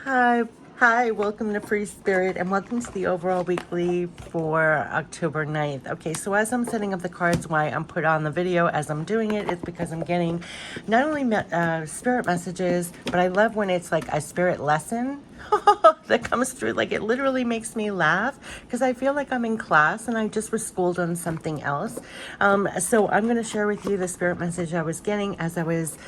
Hi, hi, welcome to Free Spirit and welcome to the overall weekly for October 9th. Okay, so as I'm setting up the cards, why I'm put on the video as I'm doing it is because I'm getting not only spirit messages, but I love when it's like a spirit lesson that comes through. Like it literally makes me laugh because I feel like I'm in class and I just was schooled on something else. So I'm going to share with you the spirit message I was getting as I was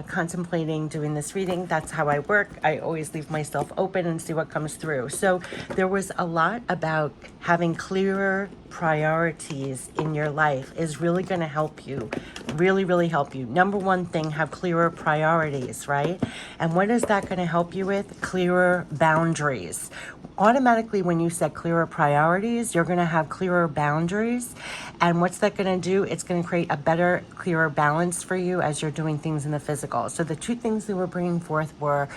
contemplating doing this reading. That's how I work. I always leave myself open and see what comes through. So there was a lot about having clearer priorities in your life is really going to help you, really help you. Number one thing, have clearer priorities, right? And what is that going to help you with? Clearer boundaries. Automatically, when you set clearer priorities, you're going to have clearer boundaries. And what's that going to do? It's going to create a better, clearer balance for you as you're doing things in the physical. So the two things they were bringing forth were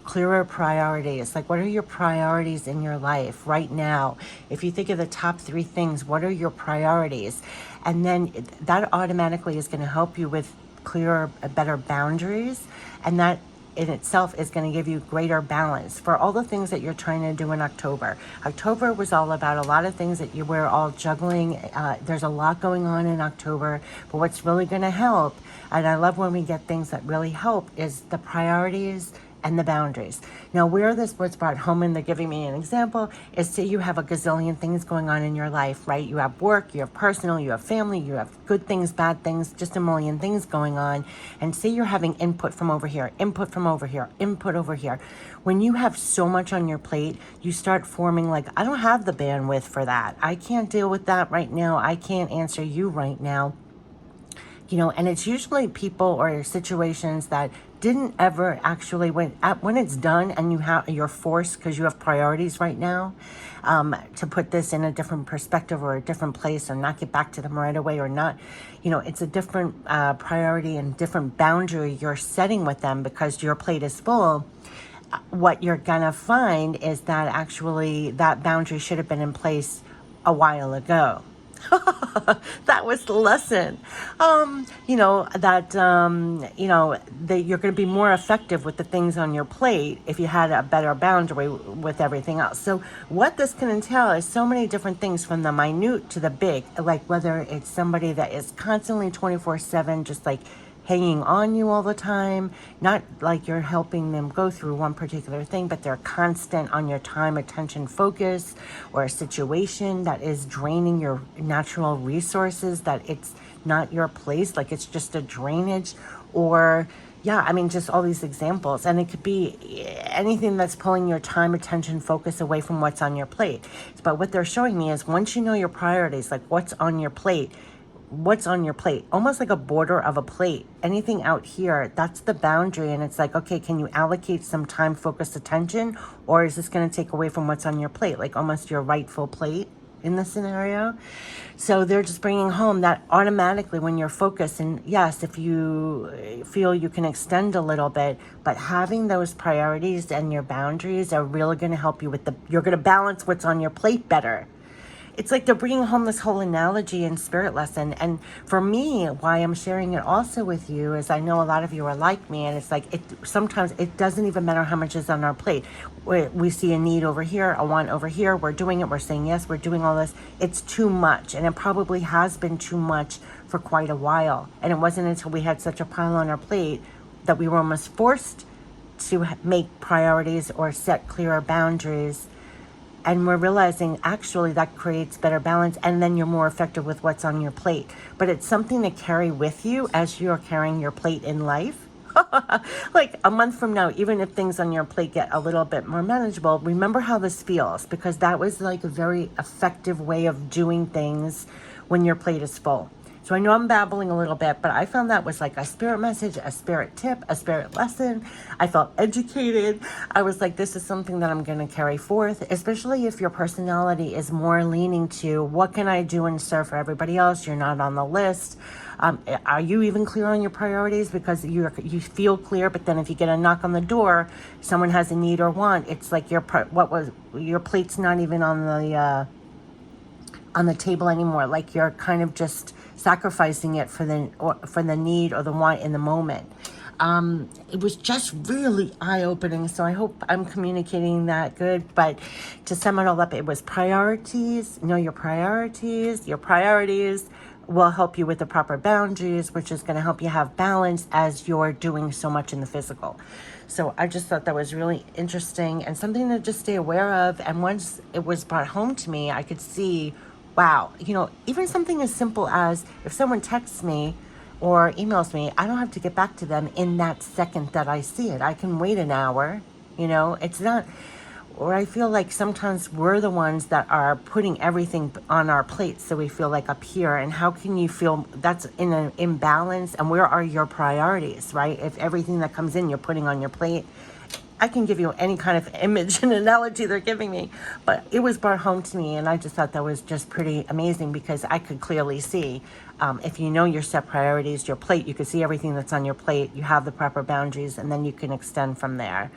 clearer priorities. Like, what are your priorities in your life right now? If you think of the top three things, what are your priorities? And then that automatically is going to help you with clearer, better boundaries. And that in itself is going to give you greater balance for all the things that you're trying to do in October. October was all about a lot of things that you were all juggling. There's a lot going on in October, but what's really going to help, and I love when we get things that really help, is the priorities and the boundaries. Now, where this was brought home, and they're giving me an example, is say you have a gazillion things going on in your life, right? You have work, you have personal, you have family, you have good things, bad things, just a million things going on. And say you're having input from over here, input from over here, input over here. When you have so much on your plate, you start forming like, I don't have the bandwidth for that. I can't deal with that right now. I can't answer you right now. You know, and it's usually people or situations that didn't ever actually, when it's done and you're forced because you have priorities right now, to put this in a different perspective or a different place or not get back to them right away or not, you know, it's a different priority and different boundary you're setting with them because your plate is full. What you're gonna find is that actually that boundary should have been in place a while ago. That was the lesson. That you're going to be more effective with the things on your plate if you had a better boundary with everything else. So what this can entail is so many different things, from the minute to the big, like whether it's somebody that is constantly 24/7, just like hanging on you all the time, not like you're helping them go through one particular thing, but they're constant on your time, attention, focus, or a situation that is draining your natural resources, that it's not your place, like it's just a drainage, or yeah, I mean, just all these examples. And it could be anything that's pulling your time, attention, focus away from what's on your plate. But what they're showing me is once you know your priorities, like what's on your plate, almost like a border of a plate, anything out here, that's the boundary. And it's like, okay, can you allocate some time, focus, attention, or is this going to take away from what's on your plate, like almost your rightful plate in this scenario? So they're just bringing home that automatically when you're focused, and yes, if you feel you can extend a little bit, but having those priorities and your boundaries are really going to help you with you're going to balance what's on your plate better. It's like they're bringing home this whole analogy and spirit lesson. And for me, why I'm sharing it also with you is I know a lot of you are like me, and it's like sometimes it doesn't even matter how much is on our plate. We see a need over here, a want over here. We're doing it. We're saying yes. We're doing all this. It's too much. And it probably has been too much for quite a while. And it wasn't until we had such a pile on our plate that we were almost forced to make priorities or set clearer boundaries. And we're realizing actually that creates better balance, and then you're more effective with what's on your plate. But it's something to carry with you as you're carrying your plate in life. Like a month from now, even if things on your plate get a little bit more manageable, remember how this feels, because that was like a very effective way of doing things when your plate is full. So I know I'm babbling a little bit, but I found that was like a spirit message, a spirit tip, a spirit lesson. I felt educated. I was like, this is something that I'm going to carry forth, especially if your personality is more leaning to what can I do and serve for everybody else? You're not on the list. Are you even clear on your priorities? Because you feel clear, but then if you get a knock on the door, someone has a need or want, it's like your plate's not even on the table anymore. Like you're kind of just sacrificing it for the need or the want in the moment. it was just really eye-opening. So I hope I'm communicating that good. But to sum it all up, it was priorities. Know your priorities. Your priorities will help you with the proper boundaries, which is going to help you have balance as you're doing so much in the physical. So I just thought that was really interesting and something to just stay aware of. And once it was brought home to me, I could see, wow, even something as simple as if someone texts me or emails me, I don't have to get back to them in that second that I see it. I can wait an hour. It's not, or I feel like sometimes we're the ones that are putting everything on our plate, so we feel like up here. And how can you feel that's in an imbalance? And where are your priorities, right? If everything that comes in you're putting on your plate, I can give you any kind of image and analogy they're giving me, but it was brought home to me, and I just thought that was just pretty amazing because I could clearly see, if you know your set priorities, your plate, you can see everything that's on your plate, you have the proper boundaries, and then you can extend from there.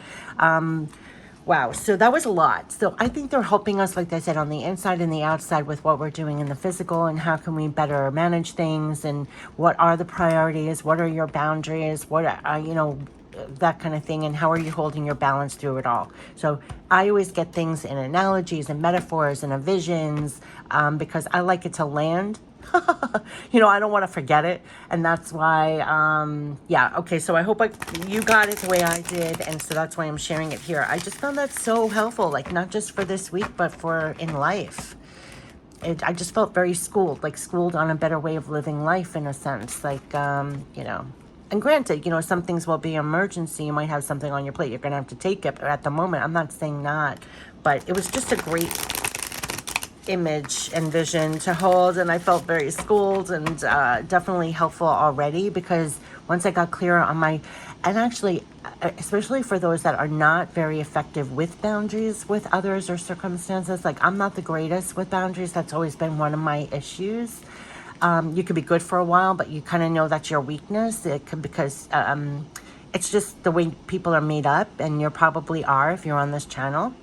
Wow, so that was a lot. So I think they're helping us, like I said, on the inside and the outside with what we're doing in the physical and how can we better manage things and what are the priorities, what are your boundaries, what are, that kind of thing, and how are you holding your balance through it all. So I always get things in analogies and metaphors and visions because I like it to land. I don't want to forget it, and that's why okay, so I hope you got it the way I did, and so that's why I'm sharing it here. I just found that so helpful, like not just for this week but for in life. I just felt very schooled on a better way of living life in a sense, and granted, some things will be emergency. You might have something on your plate. You're going to have to take it. But at the moment, I'm not saying not. But it was just a great image and vision to hold. And I felt very schooled and definitely helpful already. Because once I got clearer on and actually, especially for those that are not very effective with boundaries with others or circumstances. Like I'm not the greatest with boundaries. That's always been one of my issues. You could be good for a while, but you kind of know that's your weakness. Because it's just the way people are made up, and you probably are if you're on this channel,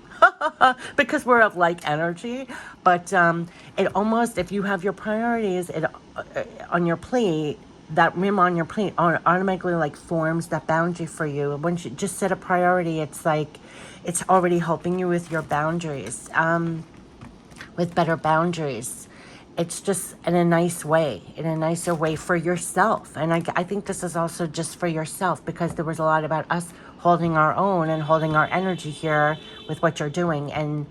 because we're of like energy. But it almost, if you have your priorities on your plate, that rim on your plate automatically like forms that boundary for you. Once you just set a priority, it's like it's already helping you with your boundaries, with better boundaries. It's just in a nicer way for yourself. And I think this is also just for yourself, because there was a lot about us holding our own and holding our energy here with what you're doing and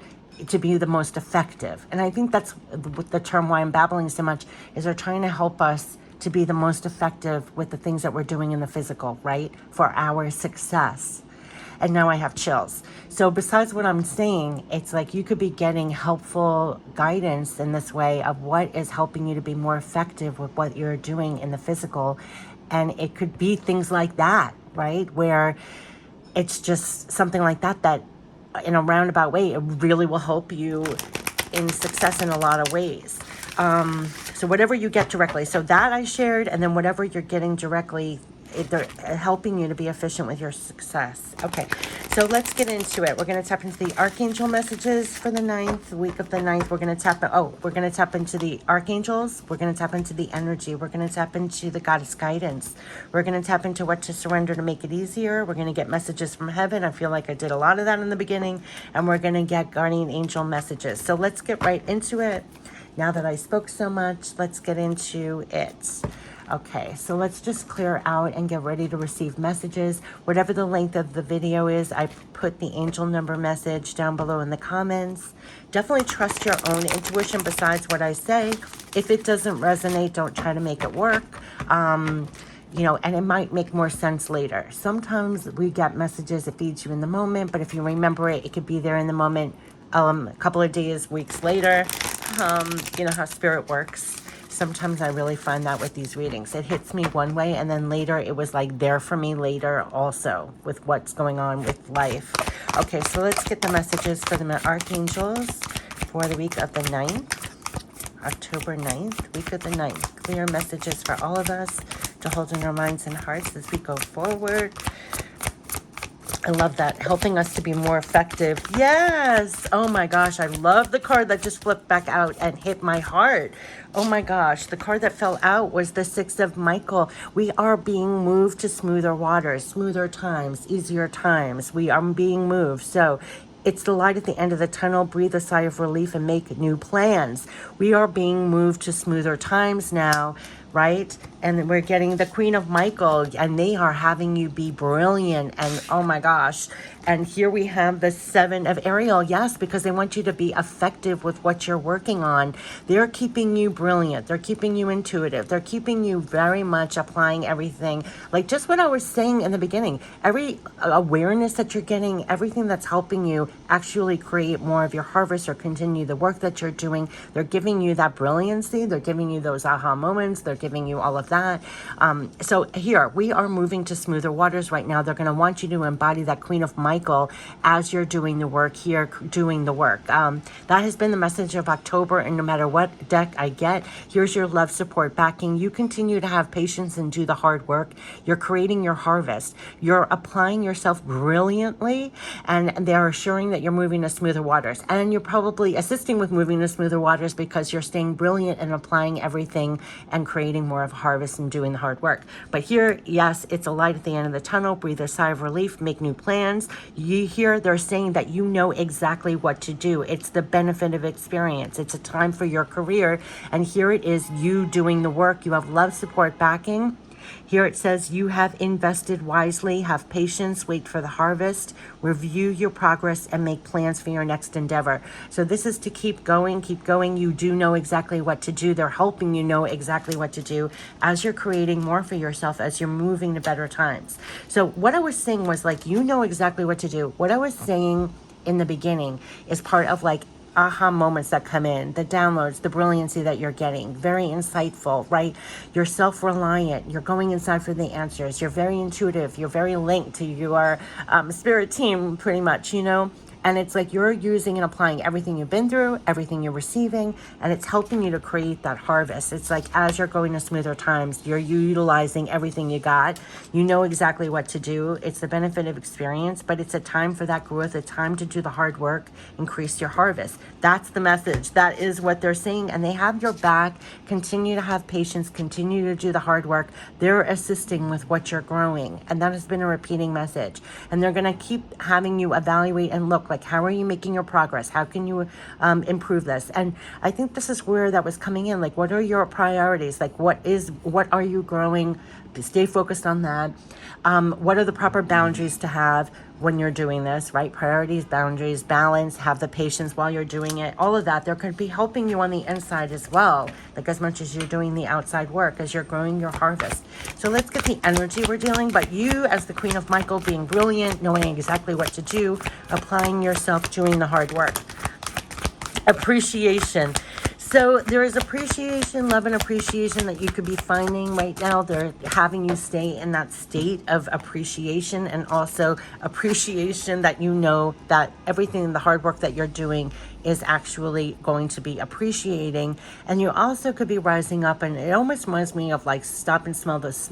to be the most effective. And I think that's the term why I'm babbling so much, is they're trying to help us to be the most effective with the things that we're doing in the physical, right? For our success. And now I have chills. So besides what I'm saying, it's like you could be getting helpful guidance in this way of what is helping you to be more effective with what you're doing in the physical. And it could be things like that, right? Where it's just something like that in a roundabout way, it really will help you in success in a lot of ways. So whatever you get directly, so that I shared, and then whatever you're getting directly, they're helping you to be efficient with your success. Okay, so let's get into it. We're going to tap into the Archangel Messages for the 9th, week of the 9th. We're going to tap into the Archangels. We're going to tap into the energy. We're going to tap into the Goddess guidance. We're going to tap into what to surrender to make it easier. We're going to get messages from heaven. I feel like I did a lot of that in the beginning. And we're going to get guardian angel messages. So let's get right into it. Now that I spoke so much, let's get into it. Okay, so let's just clear out and get ready to receive messages. Whatever the length of the video is, I put the angel number message down below in the comments. Definitely trust your own intuition besides what I say. If it doesn't resonate, don't try to make it work. And it might make more sense later. Sometimes we get messages, it feeds you in the moment, but if you remember it, it could be there in the moment a couple of days, weeks later. You know how spirit works. Sometimes I really find that with these readings. It hits me one way, and then later it was like there for me later also with what's going on with life. Okay, so let's get the messages for the Archangels for the week of the 9th, October 9th, week of the 9th. Clear messages for all of us to hold in our minds and hearts as we go forward. I love that. Helping us to be more effective. Yes. Oh my gosh. I love the card that just flipped back out and hit my heart. Oh my gosh. The card that fell out was the Six of Michael. We are being moved to smoother waters, smoother times, easier times. We are being moved. So it's the light at the end of the tunnel. Breathe a sigh of relief and make new plans. We are being moved to smoother times now, right? And we're getting the Queen of Michael, and they are having you be brilliant. And oh my gosh. And here we have the Seven of Ariel. Yes, because they want you to be effective with what you're working on. They're keeping you brilliant. They're keeping you intuitive. They're keeping you very much applying everything. Like just what I was saying in the beginning, every awareness that you're getting, everything that's helping you actually create more of your harvest or continue the work that you're doing. They're giving you that brilliancy. They're giving you those aha moments. They're giving you all of that. So here we are moving to smoother waters right now. They're going to want you to embody that Queen of Michael as you're doing the work here, doing the work. That has been the message of October. And no matter what deck I get, here's your love, support, backing. You continue to have patience and do the hard work. You're creating your harvest. You're applying yourself brilliantly, and they're assuring that you're moving to smoother waters. And you're probably assisting with moving to smoother waters because you're staying brilliant and applying everything and creating more of a harvest and doing the hard work. But here, yes, it's a light at the end of the tunnel. Breathe a sigh of relief, make new plans. You hear they're saying that you know exactly what to do. It's the benefit of experience. It's a time for your career. And here it is, you doing the work. You have love, support, backing. Here it says you have invested wisely, have patience, wait for the harvest, review your progress, and make plans for your next endeavor. So this is to keep going, keep going. You do know exactly what to do. They're helping you know exactly what to do as you're creating more for yourself, as you're moving to better times. So what I was saying was like, you know exactly what to do. What I was saying in the beginning is part of like aha moments that come in, the downloads, the brilliancy that you're getting, very insightful, right? You're self-reliant. You're going inside for the answers. You're very intuitive. You're very linked to your spirit team, pretty much, you know? And it's like you're using and applying everything you've been through, everything you're receiving, and it's helping you to create that harvest. It's like as you're going to smoother times, you're utilizing everything you got. You know exactly what to do. It's the benefit of experience, but it's a time for that growth, a time to do the hard work, increase your harvest. That's the message. That is what they're saying, and they have your back. Continue to have patience, continue to do the hard work. They're assisting with what you're growing, and that has been a repeating message. And they're going to keep having you evaluate and look like, how are you making your progress? How can you improve this? And I think this is where that was coming in. Like, what are your priorities? Like, what are you growing? Stay focused on that. What are the proper boundaries to have when you're doing this, right? Priorities, boundaries, balance, have the patience while you're doing it. All of that, they're going to be helping you on the inside as well, like as much as you're doing the outside work, as you're growing your harvest. So let's get the energy we're dealing. But you, as the Queen of Michael, being brilliant, knowing exactly what to do, applying yourself, doing the hard work. Appreciation. So there is appreciation, love and appreciation that you could be finding right now. They're having you stay in that state of appreciation, and also appreciation that you know that everything, the hard work that you're doing is actually going to be appreciating. And you also could be rising up, and it almost reminds me of like stop and smell those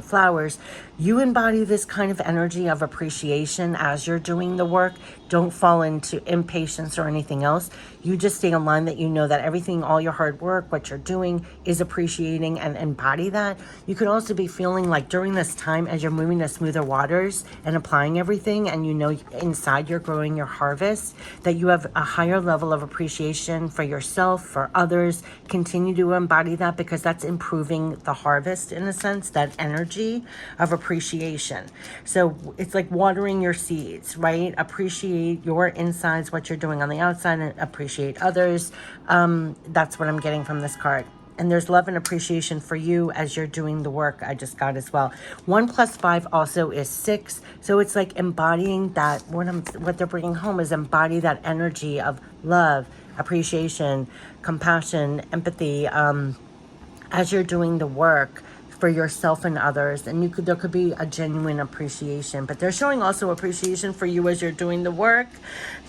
flowers. You embody this kind of energy of appreciation as you're doing the work. Don't fall into impatience or anything else. You just stay in line, that you know that everything, all your hard work, what you're doing is appreciating, and embody that. You could also be feeling like during this time, as you're moving to smoother waters and applying everything, and you know inside you're growing your harvest, that you have a higher level of appreciation for yourself, for others. Continue to embody that, because that's improving the harvest in a sense, that energy of appreciation. So it's like watering your seeds, right? Appreciate your insides, what you're doing on the outside, and appreciate others. That's what I'm getting from this card. And there's love and appreciation for you as you're doing the work. I just got as well. 1 + 5 also is 6. So it's like embodying that. What they're bringing home is embody that energy of love, appreciation, compassion, empathy, as you're doing the work for yourself and others. And there could be a genuine appreciation, but they're showing also appreciation for you as you're doing the work,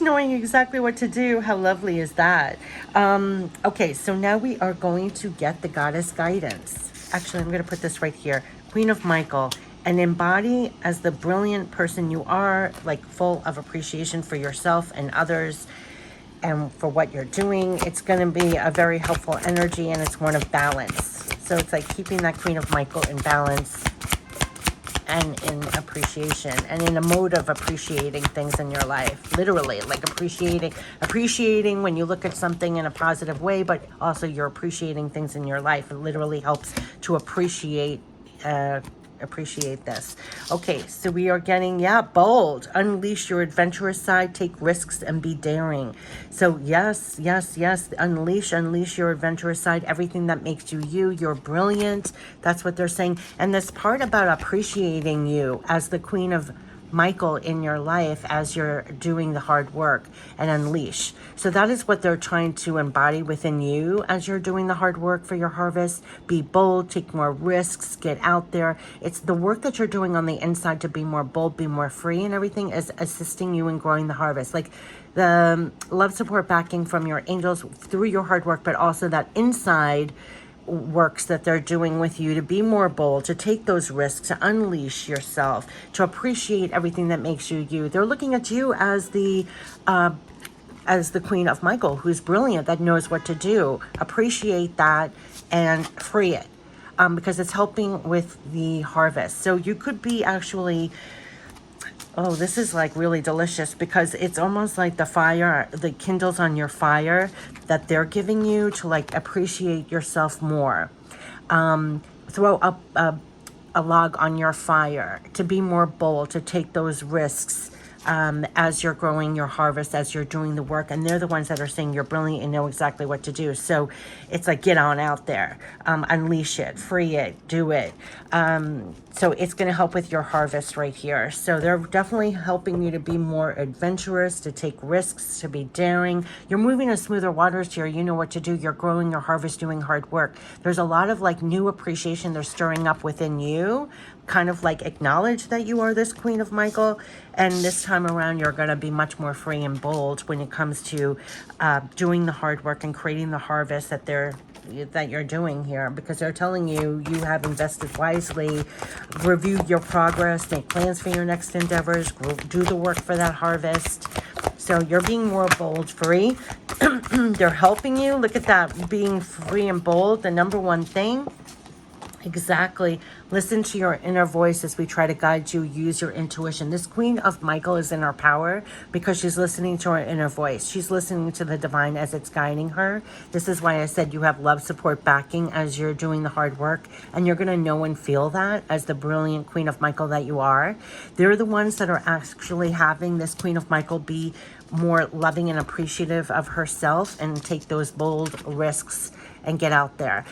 knowing exactly what to do. How lovely is that? Okay, so now we are going to get the goddess guidance. Actually, I'm going to put this right here. Queen of Michael, and embody as the brilliant person you are, like full of appreciation for yourself and others and for what you're doing. It's going to be a very helpful energy, and it's one of balance. So it's like keeping that Queen of Michael in balance and in appreciation and in a mode of appreciating things in your life. Literally, like appreciating when you look at something in a positive way, but also you're appreciating things in your life. It literally helps to appreciate this. Okay, so we are getting, bold. Unleash your adventurous side, take risks, and be daring. So yes, unleash your adventurous side, everything that makes you you. You're brilliant. That's what they're saying. And this part about appreciating you as the Queen of Michael in your life as you're doing the hard work, and unleash. So that is what they're trying to embody within you as you're doing the hard work for your harvest. Be bold, take more risks, get out there. It's the work that you're doing on the inside to be more bold, be more free, and everything is assisting you in growing the harvest. Like the love, support, backing from your angels through your hard work, but also that inside works that they're doing with you to be more bold, to take those risks, to unleash yourself, to appreciate everything that makes you you. They're looking at you as the Queen of Michael, who's brilliant, that knows what to do. Appreciate that and free it, because it's helping with the harvest. So you could be actually, oh, this is like really delicious, because it's almost like the fire, the kindles on your fire that they're giving you to like appreciate yourself more. Throw up a log on your fire, to be more bold, to take those risks as you're growing your harvest, as you're doing the work. And they're the ones that are saying you're brilliant and know exactly what to do. So it's like, get on out there, unleash it, free it, do it. So it's going to help with your harvest right here. So they're definitely helping you to be more adventurous, to take risks, to be daring. You're moving to smoother waters here. You know what to do. You're growing your harvest, doing hard work. There's a lot of like new appreciation they're stirring up within you. Kind of like acknowledge that you are this Queen of Michael, and this time around you're going to be much more free and bold when it comes to doing the hard work and creating the harvest that you're doing here, because they're telling you you have invested wisely, review your progress, make plans for your next endeavors, do the work for that harvest. So you're being more bold, free. They're helping you. Look at that, being free and bold, the number one thing. Exactly. Listen to your inner voice as we try to guide you. Use your intuition. This Queen of Michael is in her power because she's listening to her inner voice. She's listening to the divine as it's guiding her. This is why I said you have love, support, backing as you're doing the hard work. And you're going to know and feel that as the brilliant Queen of Michael that you are. They're the ones that are actually having this Queen of Michael be more loving and appreciative of herself and take those bold risks and get out there.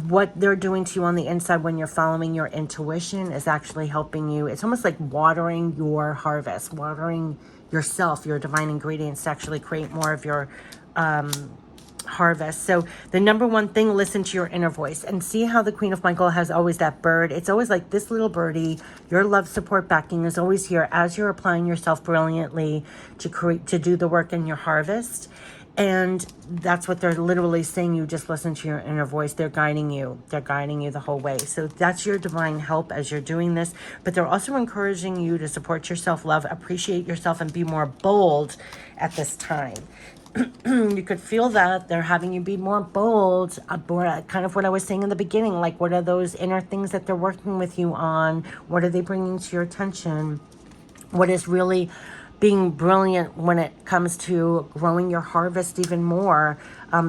What they're doing to you on the inside when you're following your intuition is actually helping you. It's almost like watering your harvest, watering yourself, your divine ingredients to actually create more of your harvest. So the number one thing, listen to your inner voice and see how the Queen of Michael has always that bird. It's always like this little birdie. Your love, support, backing is always here as you're applying yourself brilliantly to do the work in your harvest. And that's what they're literally saying. You just listen to your inner voice. They're guiding you. They're guiding you the whole way. So that's your divine help as you're doing this. But they're also encouraging you to support your self-love, appreciate yourself, and be more bold at this time. You could feel that they're having you be more bold, kind of what I was saying in the beginning. Like, what are those inner things that they're working with you on? What are they bringing to your attention? What is really being brilliant when it comes to growing your harvest even more?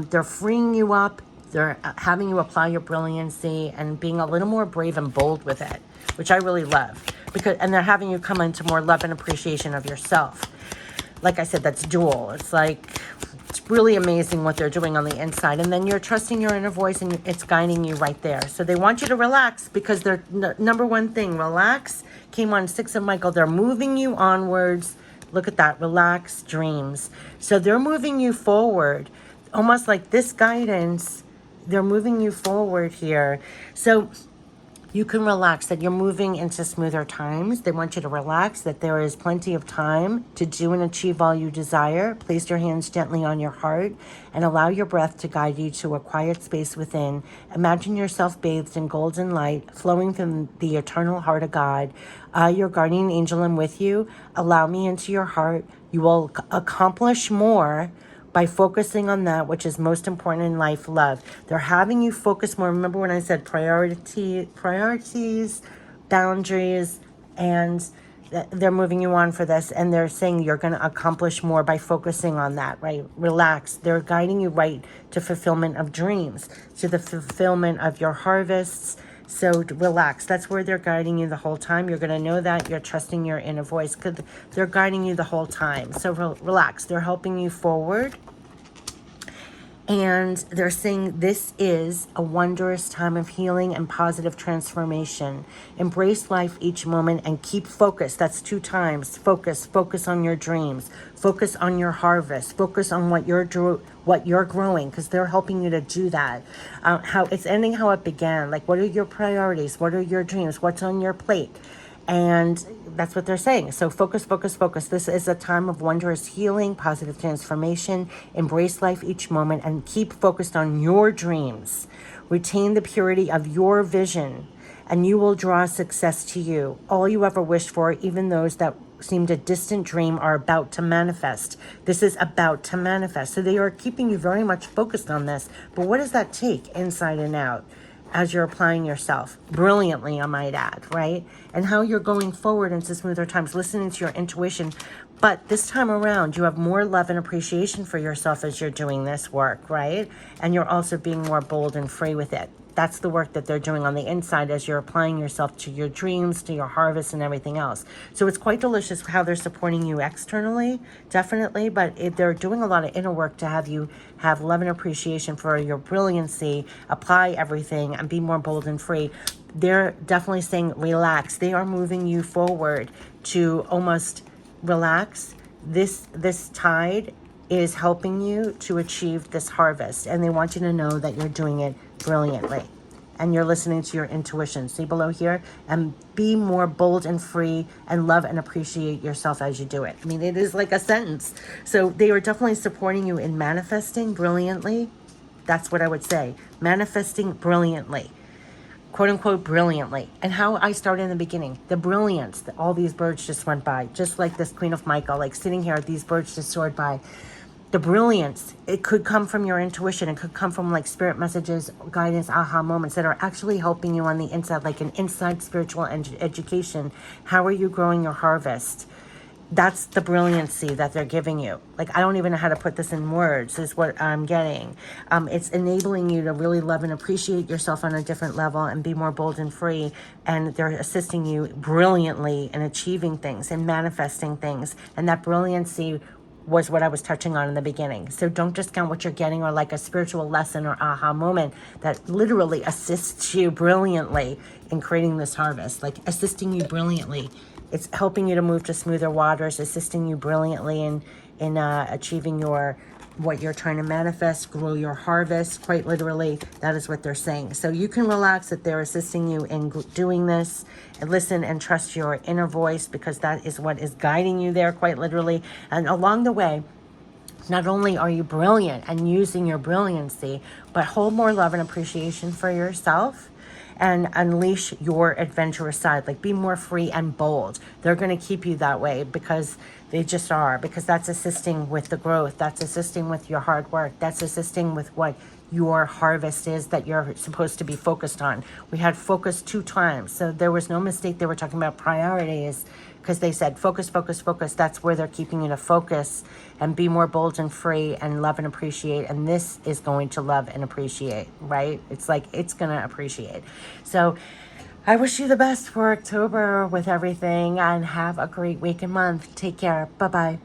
They're freeing you up. They're having you apply your brilliancy and being a little more brave and bold with it, which I really love. And they're having you come into more love and appreciation of yourself. Like I said, that's dual. It's like, it's really amazing what they're doing on the inside. And then you're trusting your inner voice and it's guiding you right there. So they want you to relax because their number one thing, relax, came on 6 of Michael. They're moving you onwards. Look at that, relax, dreams. So they're moving you forward, almost like this guidance. They're moving you forward here. So You can relax, that you're moving into smoother times. They want you to relax, that there is plenty of time to do and achieve all you desire. Place your hands gently on your heart and allow your breath to guide you to a quiet space within. Imagine yourself bathed in golden light flowing from the eternal heart of God. Your guardian angel, I'm with you. Allow me into your heart. You will accomplish more by focusing on that which is most important in life, love. They're having you focus more. Remember when I said priorities, boundaries, and they're moving you on for this, and they're saying you're going to accomplish more by focusing on that, right? Relax. They're guiding you right to fulfillment of dreams, to the fulfillment of your harvests. So relax. That's where they're guiding you the whole time. You're going to know that. You're trusting your inner voice because they're guiding you the whole time. So relax. They're helping you forward. And they're saying this is a wondrous time of healing and positive transformation. Embrace life each moment and keep focused. That's 2 times. Focus. Focus on your dreams. Focus on your harvest. Focus on what you're growing, because they're helping you to do that. How it's ending how it began. Like, what are your priorities? What are your dreams? What's on your plate? And that's what they're saying. So focus, focus, focus. This is a time of wondrous healing, positive transformation. Embrace life each moment and keep focused on your dreams. Retain the purity of your vision and you will draw success to you. All you ever wished for, even those that seemed a distant dream, are about to manifest. This is about to manifest. So they are keeping you very much focused on this. But what does that take inside and out? As you're applying yourself brilliantly, I might add, right? And how you're going forward into smoother times, listening to your intuition. But this time around, you have more love and appreciation for yourself as you're doing this work, right? And you're also being more bold and free with it. That's the work that they're doing on the inside as you're applying yourself to your dreams, to your harvest, and everything else. So it's quite delicious how they're supporting you externally, definitely, but they're doing a lot of inner work to have you have love and appreciation for your brilliancy, apply everything, and be more bold and free. They're definitely saying relax. They are moving you forward to almost relax. This tide is helping you to achieve this harvest, and they want you to know that you're doing it brilliantly and you're listening to your intuition. See below here, and be more bold and free and love and appreciate yourself as you do it. I mean, it is like a sentence. So they are definitely supporting you in manifesting brilliantly. That's what I would say. Manifesting brilliantly, quote unquote, brilliantly. And how I started in the beginning, the brilliance that all these birds just went by, just like this Queen of Michael, like sitting here, these birds just soared by. The brilliance, it could come from your intuition. It could come from like spirit messages, guidance, aha moments that are actually helping you on the inside, like an inside spiritual education. How are you growing your harvest? That's the brilliancy that they're giving you. Like, I don't even know how to put this in words, is what I'm getting. It's enabling you to really love and appreciate yourself on a different level and be more bold and free. And they're assisting you brilliantly in achieving things and manifesting things. And that brilliancy was what I was touching on in the beginning. So don't discount what you're getting, or like a spiritual lesson or aha moment that literally assists you brilliantly in creating this harvest, like assisting you brilliantly. It's helping you to move to smoother waters, assisting you brilliantly in achieving what you're trying to manifest, grow your harvest. Quite literally, that is what they're saying. So you can relax that they're assisting you in doing this, and listen and trust your inner voice, because that is what is guiding you there, quite literally. And along the way, not only are you brilliant and using your brilliancy, but hold more love and appreciation for yourself and unleash your adventurous side. Like, be more free and bold. They're going to keep you that way because they just are, because that's assisting with the growth. That's assisting with your hard work. That's assisting with what your harvest is that you're supposed to be focused on. We had focus 2 times. So there was no mistake. They were talking about priorities because they said focus, focus, focus. That's where they're keeping you to focus and be more bold and free and love and appreciate. And this is going to love and appreciate, right? It's like, it's going to appreciate. So I wish you the best for October with everything, and have a great week and month. Take care. Bye-bye.